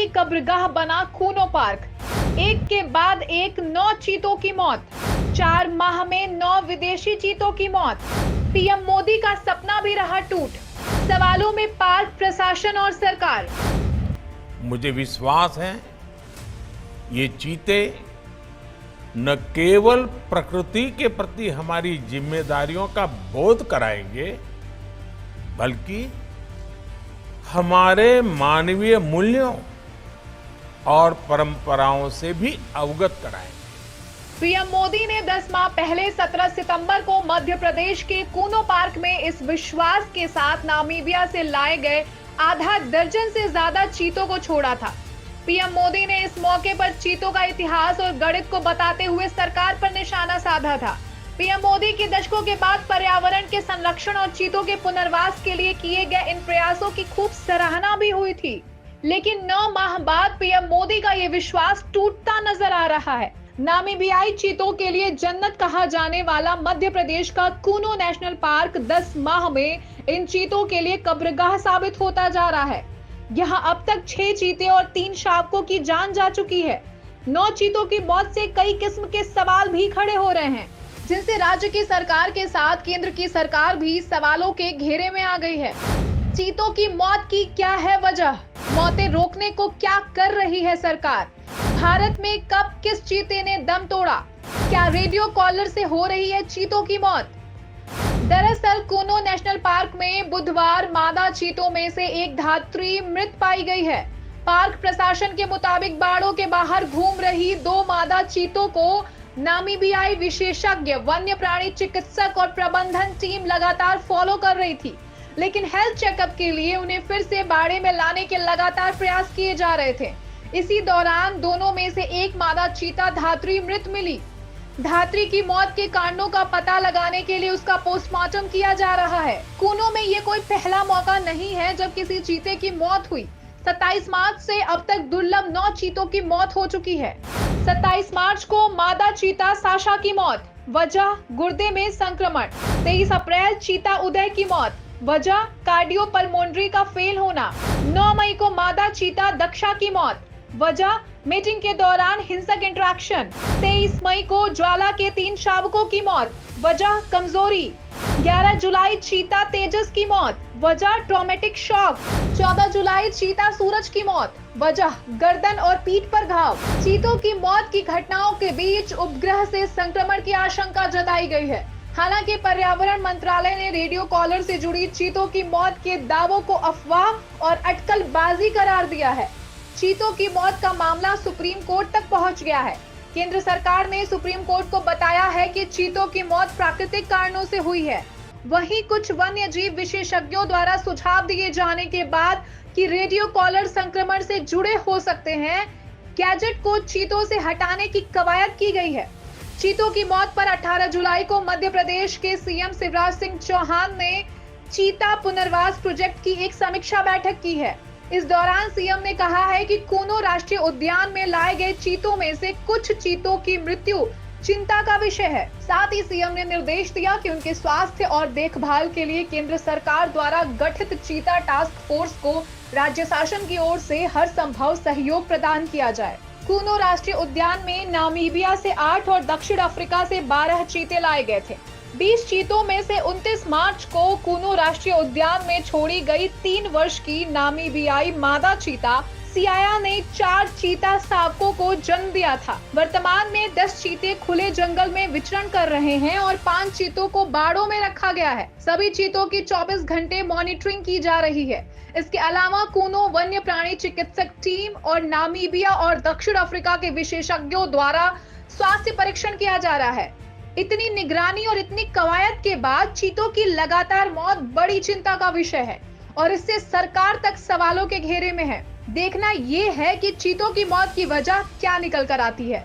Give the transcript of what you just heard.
कब्रगाह बना कूनो पार्क। एक के बाद एक 9 चीतों की मौत। 4 माह में 9 विदेशी चीतों की मौत। पीएम मोदी का सपना भी रहा टूट। सवालों में पार्क प्रशासन और सरकार। मुझे विश्वास है ये चीते न केवल प्रकृति के प्रति हमारी जिम्मेदारियों का बोध कराएंगे, बल्कि हमारे मानवीय मूल्यों और परंपराओं से भी अवगत कराएंगे। पीएम मोदी ने 10 माह पहले 17 सितंबर को मध्य प्रदेश के कूनो पार्क में इस विश्वास के साथ नामीबिया से लाए गए आधा दर्जन से ज्यादा चीतों को छोड़ा था। पीएम मोदी ने इस मौके पर चीतों का इतिहास और गणित को बताते हुए सरकार पर निशाना साधा था। पीएम मोदी के दशकों के बाद पर्यावरण के संरक्षण और चीतों के पुनर्वास के लिए किए गए इन प्रयासों की खूब सराहना भी हुई थी। लेकिन 9 माह बाद पीएम मोदी का ये विश्वास टूटता नजर आ रहा है। नामीबियाई चीतों के लिए जन्नत कहा जाने वाला मध्य प्रदेश का कूनो नेशनल पार्क 10 माह में इन चीतों के लिए कब्रगाह साबित होता जा रहा है। यहाँ अब तक 6 चीते और 3 शावकों की जान जा चुकी है। 9 चीतों की मौत से कई किस्म के सवाल भी खड़े हो रहे हैं, जिनसे राज्य की सरकार के साथ केंद्र की सरकार भी सवालों के घेरे में आ गई है। चीतों की मौत की क्या है वजह? मौतें रोकने को क्या कर रही है सरकार? भारत में कब किस चीते ने दम तोड़ा? क्या रेडियो कॉलर से हो रही है चीतों की मौत? दरअसल कूनो नेशनल पार्क में बुधवार मादा चीतों में से एक धात्री मृत पाई गई है। पार्क प्रशासन के मुताबिक बाड़ों के बाहर घूम रही 2 मादा चीतों को नामीबियाई विशेषज्ञ, वन्य प्राणी चिकित्सक और प्रबंधन टीम लगातार फॉलो कर रही थी, लेकिन हेल्थ चेकअप के लिए उन्हें फिर से बाड़े में लाने के लगातार प्रयास किए जा रहे थे। इसी दौरान दोनों में से एक मादा चीता धात्री मृत मिली। धात्री की मौत के कारणों का पता लगाने के लिए उसका पोस्टमार्टम किया जा रहा है। कूनो में ये कोई पहला मौका नहीं है जब किसी चीते की मौत हुई। 27 मार्च से अब तक दुर्लभ 9 चीतों की मौत हो चुकी है। 27 मार्च को मादा चीता साशा की मौत, वजह गुर्दे में संक्रमण। 23 अप्रैल चीता उदय की मौत, वजह कार्डियोपल्मोनरी का फेल होना। 9 मई को मादा चीता दक्षा की मौत, वजह मीटिंग के दौरान हिंसक इंटरेक्शन। 23 मई को ज्वाला के 3 शावकों की मौत, वजह कमजोरी। 11 जुलाई चीता तेजस की मौत, वजह ट्रॉमेटिक शॉक। 14 जुलाई चीता सूरज की मौत, वजह गर्दन और पीठ पर घाव। चीतों की मौत की घटनाओं के बीच उपग्रह से संक्रमण की आशंका जताई गई है। हालांकि पर्यावरण मंत्रालय ने रेडियो कॉलर से जुड़ी चीतों की मौत के दावों को अफवाह और अटकलबाजी करार दिया है। चीतों की मौत का मामला सुप्रीम कोर्ट तक पहुंच गया है। केंद्र सरकार ने सुप्रीम कोर्ट को बताया है कि चीतों की मौत प्राकृतिक कारणों से हुई है। वहीं कुछ वन्य जीव विशेषज्ञों द्वारा सुझाव दिए जाने के बाद कि रेडियो कॉलर संक्रमण से जुड़े हो सकते हैं, गैजेट को चीतों से हटाने की कवायद की गई है। चीतों की मौत पर 18 जुलाई को मध्य प्रदेश के सीएम शिवराज सिंह चौहान ने चीता पुनर्वास प्रोजेक्ट की एक समीक्षा बैठक की है। इस दौरान सीएम ने कहा है कि कूनो राष्ट्रीय उद्यान में लाए गए चीतों में से कुछ चीतों की मृत्यु चिंता का विषय है। साथ ही सीएम ने निर्देश दिया कि उनके स्वास्थ्य और देखभाल के लिए केंद्र सरकार द्वारा गठित चीता टास्क फोर्स को राज्य शासन की ओर से हर संभव सहयोग प्रदान किया जाए। कूनो राष्ट्रीय उद्यान में नामीबिया से 8 और दक्षिण अफ्रीका से 12 चीते लाए गए थे। 20 चीतों में से 29 मार्च को कूनो राष्ट्रीय उद्यान में छोड़ी गई 3 वर्ष की नामीबियाई मादा चीता सियाया ने 4 चीता शावकों को जन्म दिया था। वर्तमान में 10 चीते खुले जंगल में विचरण कर रहे हैं और 5 चीतों को बाड़ों में रखा गया है। सभी चीतों की 24 घंटे मॉनिटरिंग की जा रही है। इसके अलावा कूनो वन्य प्राणी चिकित्सक टीम और नामीबिया और दक्षिण अफ्रीका के विशेषज्ञों द्वारा स्वास्थ्य परीक्षण किया जा रहा है। इतनी निगरानी और इतनी कवायद के बाद चीतों की लगातार मौत बड़ी चिंता का विषय है और इससे सरकार तक सवालों के घेरे में है। देखना ये है कि चीतों की मौत की वजह क्या निकल कर आती है।